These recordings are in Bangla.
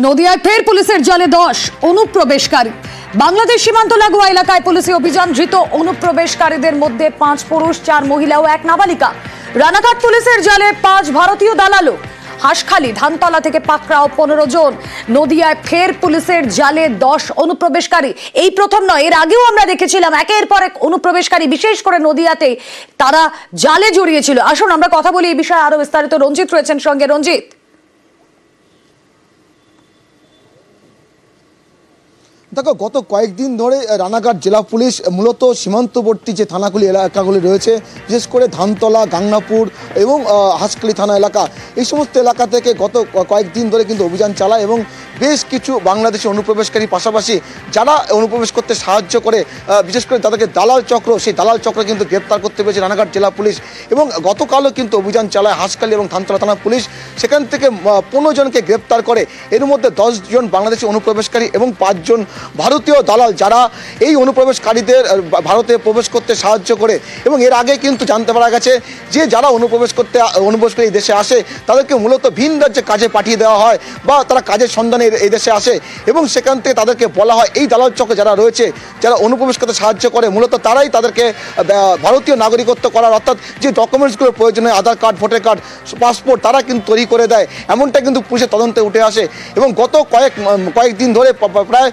নদিয়ায় ফের পুলিশের জালে 10 অনুপ্রবেশকারী। বাংলাদেশ সীমান্ত লাগোয়া এলাকায় পুলিশি অভিযান, ধৃত অনুপ্রবেশকারীদের মধ্যে 5 পুরুষ, 4 মহিলা ও 1 নাবালিকা। রানাঘাট পুলিশের জালে 5 ভারতীয় দালালো। হাসখালি, ধানতলা থেকে পাকড়াও 15 জন। নদিয়ায় ফের পুলিশের জালে 10 অনুপ্রবেশকারী। এই প্রথম নয়, এর আগেও আমরা দেখেছিলাম একের পর এক অনুপ্রবেশকারী, বিশেষ করে নদিয়াতে তারা জালে জড়িয়েছিল। আসুন আমরা কথা বলি এই বিষয়ে আরো বিস্তারিত। রঞ্জিত রয়েছেন সঙ্গে। রঞ্জিত, দেখো, গত কয়েকদিন ধরে রানাঘাট জেলা পুলিশ মূলত সীমান্তবর্তী যে থানাগুলি এলাকাগুলি রয়েছে, বিশেষ করে ধানতলা, গাংনাপুর এবং হাসখালি থানা এলাকা, এই সমস্ত এলাকা থেকে গত কয়েকদিন ধরে কিন্তু অভিযান চালায় এবং বেশ কিছু বাংলাদেশি অনুপ্রবেশকারী, পাশাপাশি যারা অনুপ্রবেশ করতে সাহায্য করে, বিশেষ করে তাদেরকে দালাল চক্র, সেই দালাল চক্র কিন্তু গ্রেপ্তার করতে পেরেছে রানাঘাট জেলা পুলিশ। এবং গতকালও কিন্তু অভিযান চালায় হাসখালি এবং ধানতলা থানা পুলিশ। সেখান থেকে 15 জনকে গ্রেপ্তার করে। এর মধ্যে 10 জন বাংলাদেশি অনুপ্রবেশকারী এবং 5 জন ভারতীয় দালাল, যারা এই অনুপ্রবেশকারীদের ভারতে প্রবেশ করতে সাহায্য করে। এবং এর আগে কিন্তু জানতে পারা গেছে যে যারা অনুপ্রবেশকারী দেশে আসে, তাদেরকে মূলত ভিন রাজ্যে কাজে পাঠিয়ে দেওয়া হয় বা তারা কাজের সন্ধানে এই দেশে আসে এবং সেখান থেকে তাদেরকে বলা হয় এই দালাল চক্র যারা রয়েছে, যারা অনুপ্রবেশ করতে সাহায্য করে, মূলত তারাই তাদেরকে ভারতীয় নাগরিকত্ব করার, অর্থাৎ যে ডকুমেন্টসগুলো প্রয়োজন হয়, আধার কার্ড, ভোটার কার্ড, পাসপোর্ট, তারা কিন্তু তৈরি করে দেয়। এমনটা কিন্তু পুলিশের তদন্তে উঠে আসে। এবং গত কয়েকদিন ধরে, প্রায়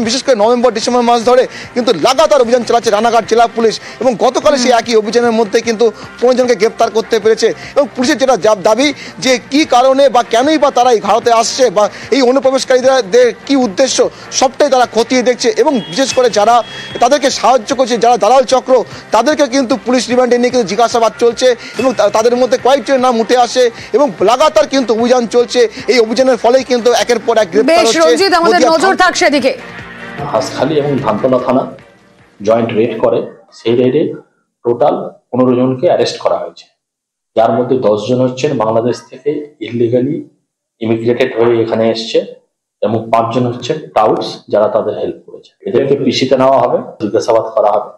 বিশেষ করে নভেম্বর ডিসেম্বর মাস ধরে কিন্তু লাগাতার অভিযান চালাচ্ছে রানাঘাট জেলা পুলিশ। এবং গতকালে সেই একই অভিযানের মধ্যে কিন্তু 15 জনকে গ্রেপ্তার করতে পেরেছে। এবং পুলিশের যেটা দাবি, যে কি কারণে বা কেনই বা তারা এই ভারতে আসছে বা এই অনুপ্রবেশকারীদের কি উদ্দেশ্য, সবটাই তারা খতিয়ে দেখছে। এবং বিশেষ করে যারা তাদেরকে সাহায্য করছে, যারা দালাল চক্র, তাদেরকে কিন্তু পুলিশ রিমান্ডে নিয়ে কিন্তু জিজ্ঞাসাবাদ চলছে এবং তাদের মধ্যে কয়েকজনের নাম উঠে আসে এবং লাগাতার কিন্তু অভিযান চলছে। এই অভিযানের ফলেই কিন্তু একের পর এক গ্রেপ্তার হচ্ছে। আমাদের নজর থাকছে এদিকে। হাসখালি এবং ধানতলা থানা জয়েন্ট রেড করে। সেই রেডে টোটাল 15 জনকে অ্যারেস্ট করা হয়েছে, যার মধ্যে 10 জন হচ্ছেন বাংলাদেশ থেকে ইলিগালি ইমিগ্রেটেড হয়ে এখানে এসছে এবং 5 জন হচ্ছেন টাউটস, যারা তাদের হেল্প করেছে। এদেরকে পিসিতে নেওয়া হবে, জিজ্ঞাসাবাদ করা হবে।